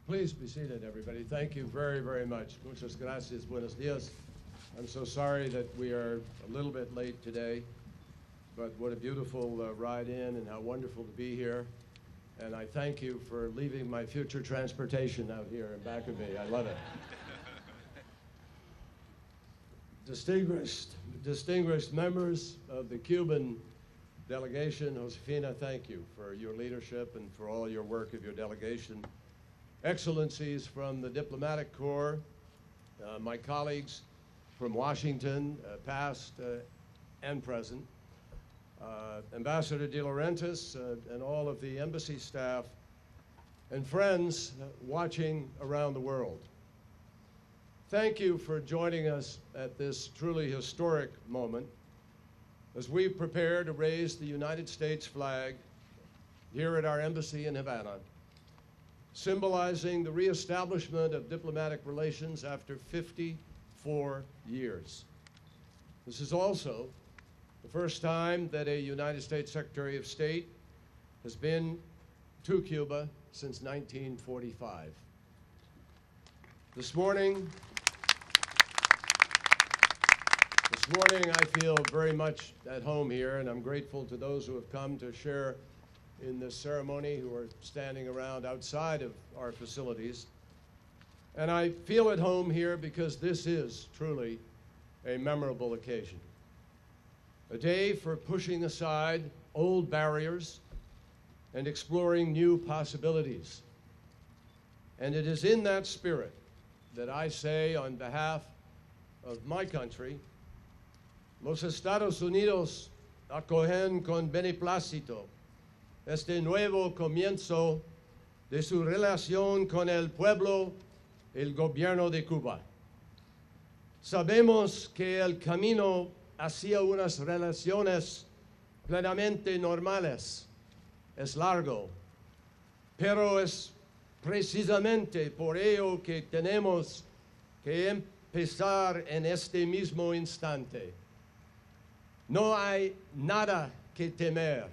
Please be seated, everybody. Thank you very, very much. Muchas gracias. Buenos dias. I'm so sorry that we are a little bit late today, but what a beautiful ride in and how wonderful to be here. And I thank you for leaving my future transportation out here in back of me. I love it. Distinguished members of the Cuban delegation, Josefina, thank you for your leadership and for all your work of your delegation. Excellencies from the diplomatic corps, my colleagues from Washington, past and present, Ambassador De Laurentiis and all of the embassy staff, and friends watching around the world. Thank you for joining us at this truly historic moment as we prepare to raise the United States flag here at our embassy in Havana, symbolizing the reestablishment of diplomatic relations after 54 years. This is also the first time that a United States Secretary of State has been to Cuba since 1945. This morning, I feel very much at home here, and I'm grateful to those who have come to share in this ceremony, who are standing around outside of our facilities. And I feel at home here because this is truly a memorable occasion. A day for pushing aside old barriers and exploring new possibilities. And it is in that spirit that I say, on behalf of my country, Los Estados Unidos acogen con beneplácito este nuevo comienzo de su relación con el pueblo, el gobierno de Cuba. Sabemos que el camino hacia unas relaciones plenamente normales es largo, pero es precisamente por ello que tenemos que empezar en este mismo instante. No hay nada que temer,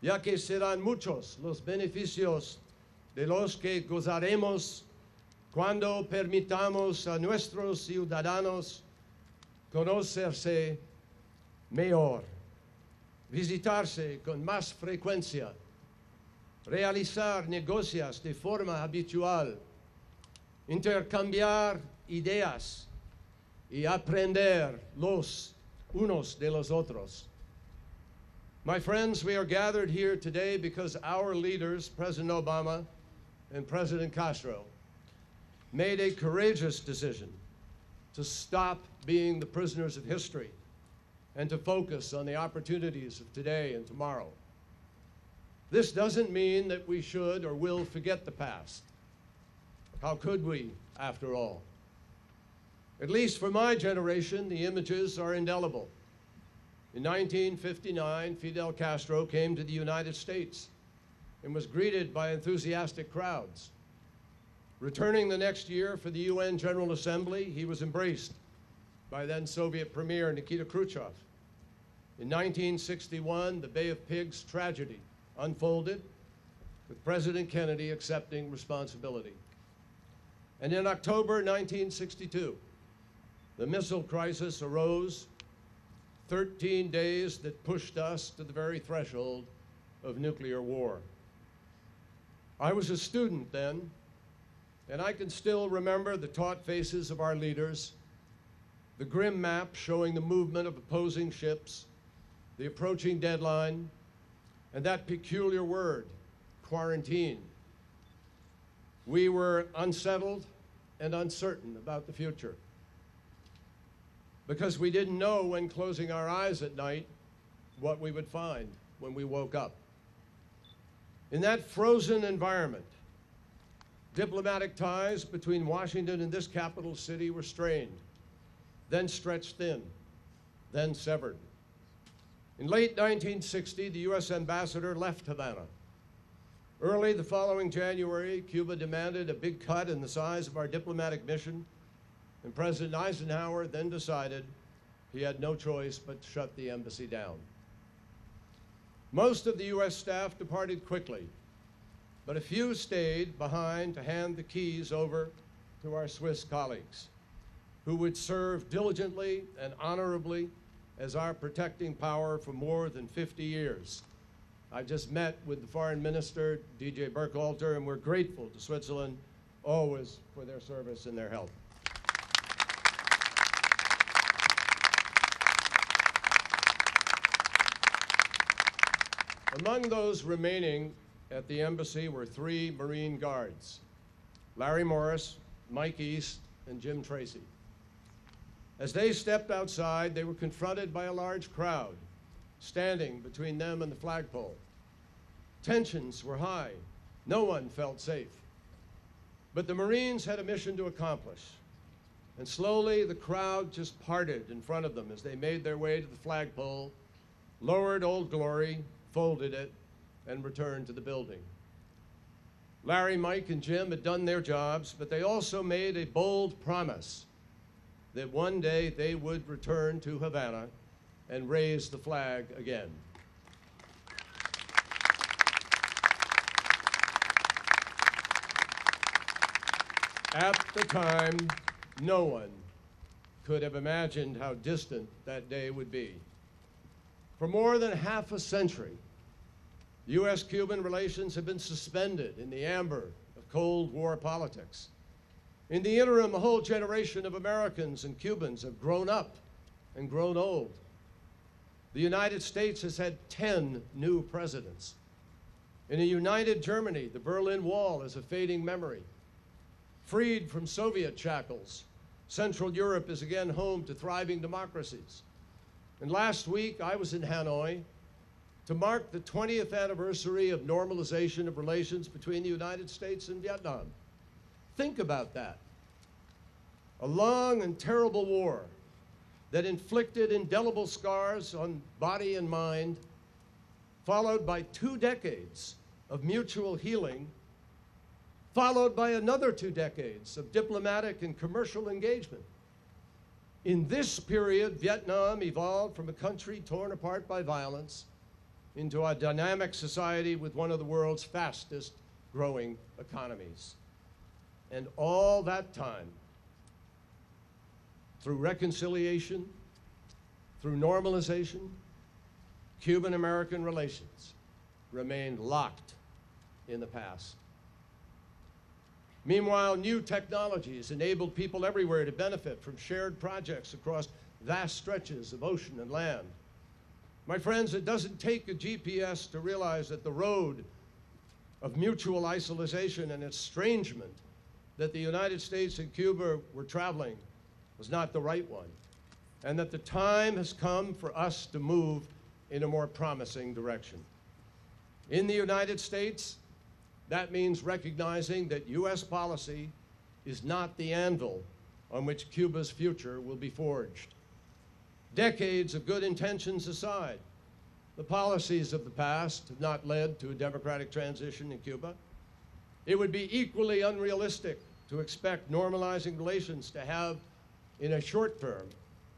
ya que serán muchos los beneficios de los que gozaremos cuando permitamos a nuestros ciudadanos conocerse mejor, visitarse con más frecuencia, realizar negocios de forma habitual, intercambiar ideas y aprender los unos de los otros. My friends, we are gathered here today because our leaders, President Obama and President Castro, made a courageous decision to stop being the prisoners of history and to focus on the opportunities of today and tomorrow. This doesn't mean that we should or will forget the past. How could we, after all? At least for my generation, the images are indelible. In 1959, Fidel Castro came to the United States and was greeted by enthusiastic crowds. Returning the next year for the UN General Assembly, he was embraced by then Soviet Premier Nikita Khrushchev. In 1961, the Bay of Pigs tragedy unfolded, with President Kennedy accepting responsibility. And in October 1962, the missile crisis arose, 13 days that pushed us to the very threshold of nuclear war. I was a student then, and I can still remember the taut faces of our leaders, the grim map showing the movement of opposing ships, the approaching deadline, and that peculiar word, quarantine. We were unsettled and uncertain about the future, because we didn't know when closing our eyes at night what we would find when we woke up. In that frozen environment, diplomatic ties between Washington and this capital city were strained, then stretched thin, then severed. In late 1960, the US ambassador left Havana. Early the following January, Cuba demanded a big cut in the size of our diplomatic mission, and President Eisenhower then decided he had no choice but to shut the embassy down. Most of the US staff departed quickly, but a few stayed behind to hand the keys over to our Swiss colleagues, who would serve diligently and honorably as our protecting power for more than 50 years. I just met with the Foreign Minister, DJ Burkhalter, and we're grateful to Switzerland always for their service and their help. Among those remaining at the embassy were 3 Marine Guards, Larry Morris, Mike East, and Jim Tracy. As they stepped outside, they were confronted by a large crowd standing between them and the flagpole. Tensions were high. No one felt safe. But the Marines had a mission to accomplish. And slowly the crowd just parted in front of them as they made their way to the flagpole, lowered Old Glory, folded it, and returned to the building. Larry, Mike, and Jim had done their jobs, but they also made a bold promise that one day they would return to Havana and raise the flag again. At the time, no one could have imagined how distant that day would be. For more than half a century, U.S.-Cuban relations have been suspended in the amber of Cold War politics. In the interim, a whole generation of Americans and Cubans have grown up and grown old. The United States has had 10 new presidents. In a united Germany, the Berlin Wall is a fading memory. Freed from Soviet shackles, Central Europe is again home to thriving democracies. And last week, I was in Hanoi to mark the 20th anniversary of normalization of relations between the United States and Vietnam. Think about that. A long and terrible war that inflicted indelible scars on body and mind, followed by 2 decades of mutual healing, followed by another 2 decades of diplomatic and commercial engagement. In this period, Vietnam evolved from a country torn apart by violence into a dynamic society with one of the world's fastest growing economies. And all that time, through reconciliation, through normalization, Cuban-American relations remained locked in the past. Meanwhile, new technologies enabled people everywhere to benefit from shared projects across vast stretches of ocean and land. My friends, it doesn't take a GPS to realize that the road of mutual isolation and estrangement that the United States and Cuba were traveling was not the right one, and that the time has come for us to move in a more promising direction. In the United States, that means recognizing that U.S. policy is not the anvil on which Cuba's future will be forged. Decades of good intentions aside, the policies of the past have not led to a democratic transition in Cuba. It would be equally unrealistic to expect normalizing relations to have, in a short term,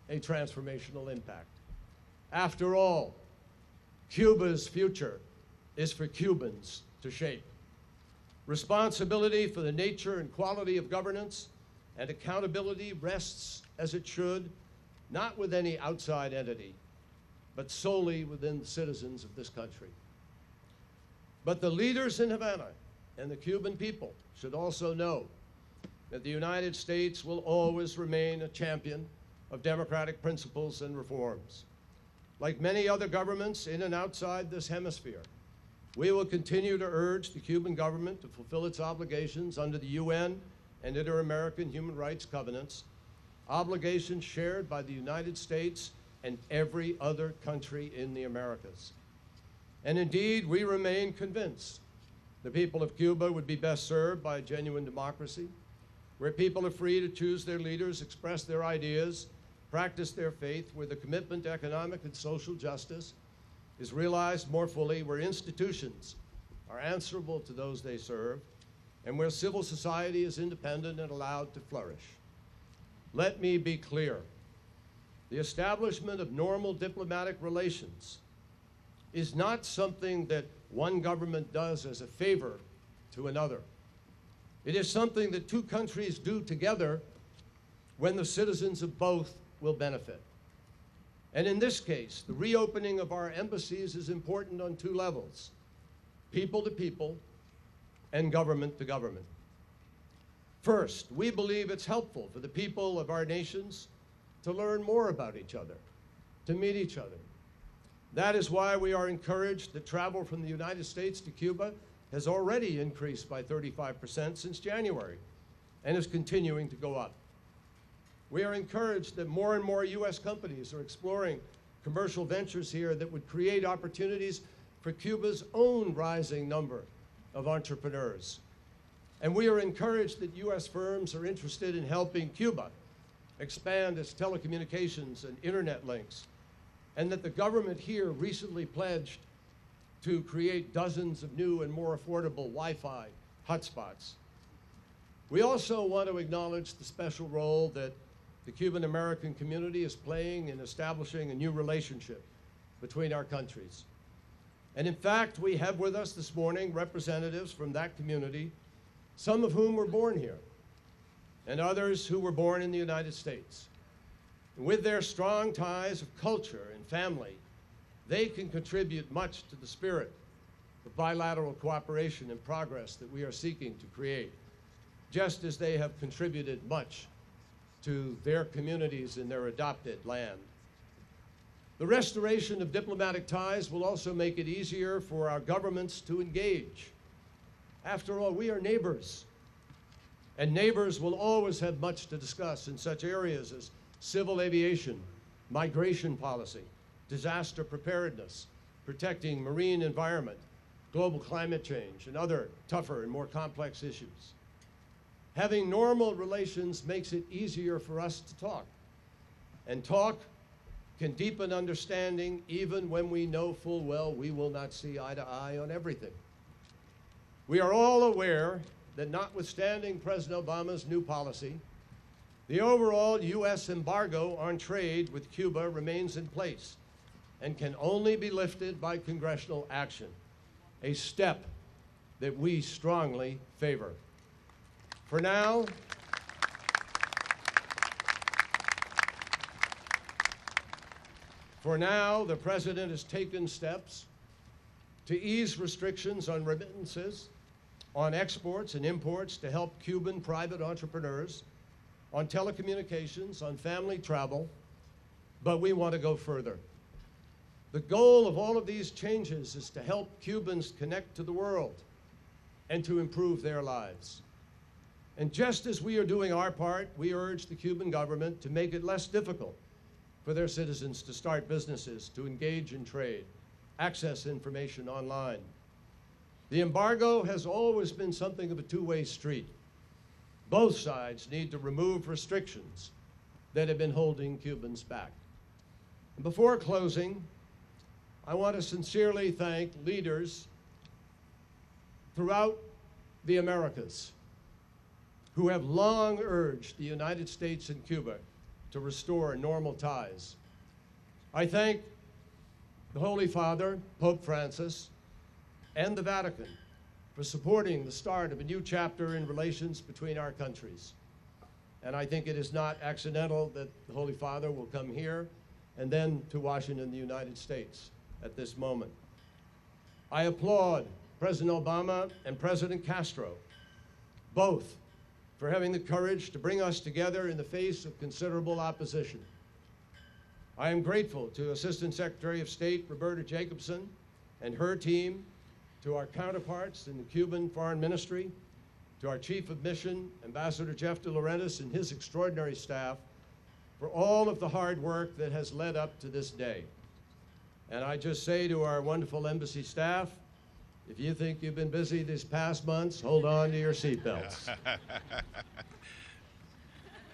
a transformational impact. After all, Cuba's future is for Cubans to shape. Responsibility for the nature and quality of governance and accountability rests, as it should, not with any outside entity, but solely within the citizens of this country. But the leaders in Havana and the Cuban people should also know that the United States will always remain a champion of democratic principles and reforms. Like many other governments in and outside this hemisphere, we will continue to urge the Cuban government to fulfill its obligations under the UN and Inter-American Human Rights Covenants, obligations shared by the United States and every other country in the Americas. And indeed, we remain convinced the people of Cuba would be best served by a genuine democracy, where people are free to choose their leaders, express their ideas, practice their faith, where the commitment to economic and social justice is realized more fully, where institutions are answerable to those they serve, and where civil society is independent and allowed to flourish. Let me be clear. The establishment of normal diplomatic relations is not something that one government does as a favor to another. It is something that two countries do together when the citizens of both will benefit. And in this case, the reopening of our embassies is important on two levels: people to people and government to government. First, we believe it's helpful for the people of our nations to learn more about each other, to meet each other. That is why we are encouraged that travel from the United States to Cuba has already increased by 35% since January and is continuing to go up. We are encouraged that more and more U.S. companies are exploring commercial ventures here that would create opportunities for Cuba's own rising number of entrepreneurs. And we are encouraged that U.S. firms are interested in helping Cuba expand its telecommunications and internet links, and that the government here recently pledged to create dozens of new and more affordable Wi-Fi hotspots. We also want to acknowledge the special role that the Cuban-American community is playing in establishing a new relationship between our countries. And in fact, we have with us this morning representatives from that community, some of whom were born here, and others who were born in the United States. And with their strong ties of culture and family, they can contribute much to the spirit of bilateral cooperation and progress that we are seeking to create, just as they have contributed much to their communities in their adopted land. The restoration of diplomatic ties will also make it easier for our governments to engage. After all, we are neighbors, and neighbors will always have much to discuss in such areas as civil aviation, migration policy, disaster preparedness, protecting marine environment, global climate change, and other tougher and more complex issues. Having normal relations makes it easier for us to talk, and talk can deepen understanding even when we know full well we will not see eye to eye on everything. We are all aware that notwithstanding President Obama's new policy, the overall U.S. embargo on trade with Cuba remains in place and can only be lifted by congressional action, a step that we strongly favor. For now, the President has taken steps to ease restrictions on remittances, on exports and imports to help Cuban private entrepreneurs, on telecommunications, on family travel, but we want to go further. The goal of all of these changes is to help Cubans connect to the world and to improve their lives. And just as we are doing our part, we urge the Cuban government to make it less difficult for their citizens to start businesses, to engage in trade, access information online. The embargo has always been something of a two-way street. Both sides need to remove restrictions that have been holding Cubans back. And before closing, I want to sincerely thank leaders throughout the Americas who have long urged the United States and Cuba to restore normal ties. I thank the Holy Father, Pope Francis, and the Vatican for supporting the start of a new chapter in relations between our countries. And I think it is not accidental that the Holy Father will come here and then to Washington, the United States at this moment. I applaud President Obama and President Castro, both, for having the courage to bring us together in the face of considerable opposition. I am grateful to Assistant Secretary of State Roberta Jacobson and her team, to our counterparts in the Cuban Foreign Ministry, to our Chief of Mission, Ambassador Jeff De Laurentiis, and his extraordinary staff, for all of the hard work that has led up to this day. And I just say to our wonderful embassy staff, if you think you've been busy these past months, hold on to your seatbelts.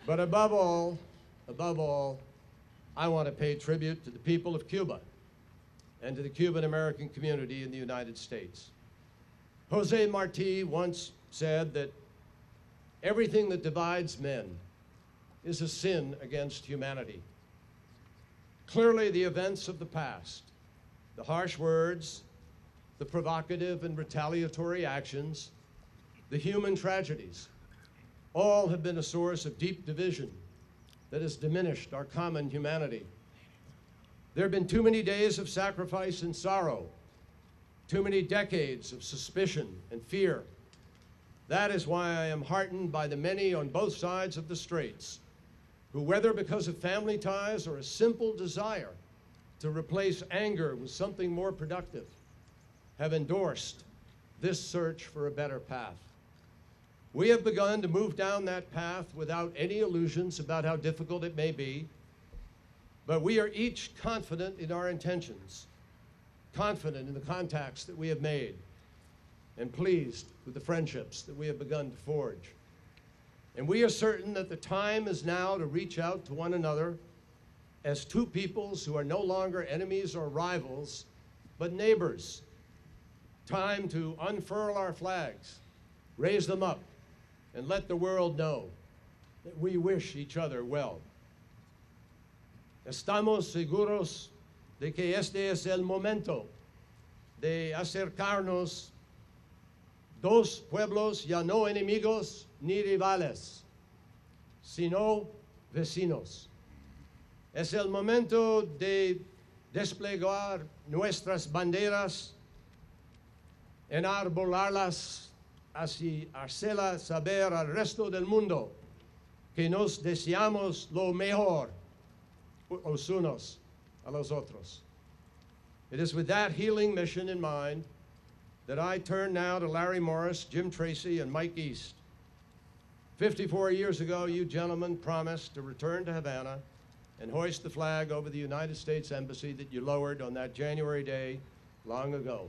But above all, I want to pay tribute to the people of Cuba and to the Cuban-American community in the United States. Jose Marti once said that everything that divides men is a sin against humanity. Clearly, the events of the past, the harsh words, the provocative and retaliatory actions, the human tragedies, all have been a source of deep division that has diminished our common humanity. There have been too many days of sacrifice and sorrow, too many decades of suspicion and fear. That is why I am heartened by the many on both sides of the straits who, whether because of family ties or a simple desire to replace anger with something more productive, have endorsed this search for a better path. We have begun to move down that path without any illusions about how difficult it may be, but we are each confident in our intentions, confident in the contacts that we have made, and pleased with the friendships that we have begun to forge. And we are certain that the time is now to reach out to one another as two peoples who are no longer enemies or rivals, but neighbors. Time to unfurl our flags, raise them up, and let the world know that we wish each other well. Estamos seguros de que este es el momento de acercarnos dos pueblos ya no enemigos ni rivales, sino vecinos. Es el momento de desplegar nuestras banderas, enarbolarlas, así hacerla saber al resto del mundo que nos deseamos lo mejor los unos a los otros. It is with that healing mission in mind that I turn now to Larry Morris, Jim Tracy, and Mike East. 54 years ago, you gentlemen promised to return to Havana and hoist the flag over the United States Embassy that you lowered on that January day long ago.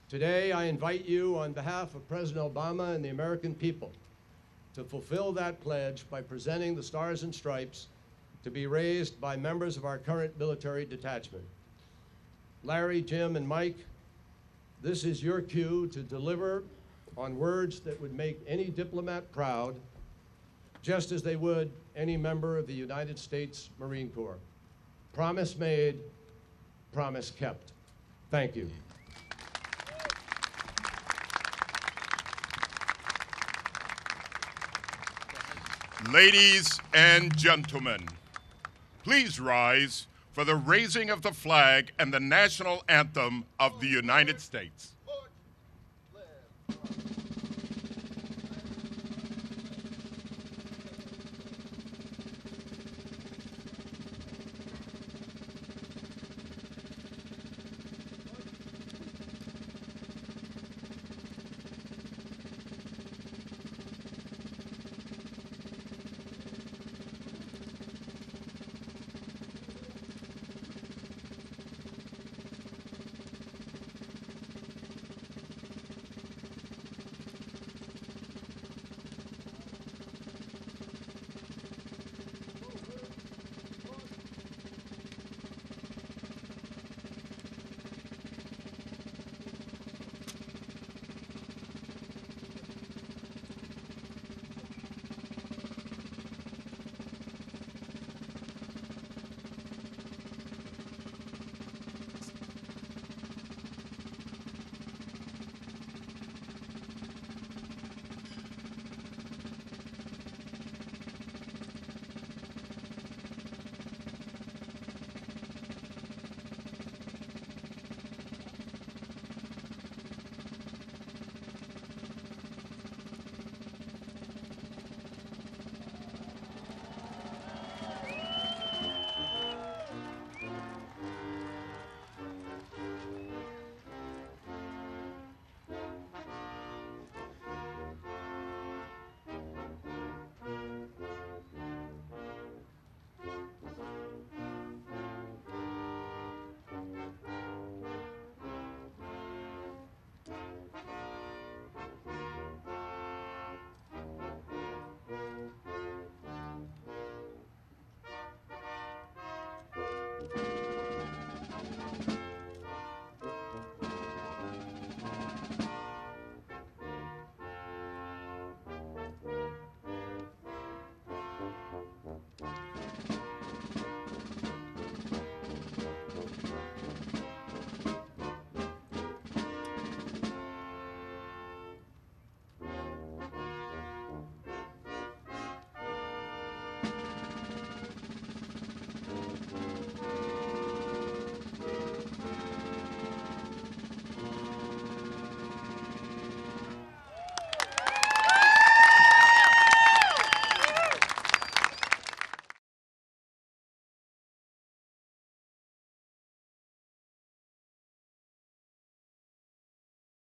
Today, I invite you on behalf of President Obama and the American people to fulfill that pledge by presenting the Stars and Stripes to be raised by members of our current military detachment. Larry, Jim, and Mike, this is your cue to deliver on words that would make any diplomat proud, just as they would any member of the United States Marine Corps. Promise made, promise kept. Thank you. Ladies and gentlemen, please rise for the raising of the flag and the national anthem of the United States.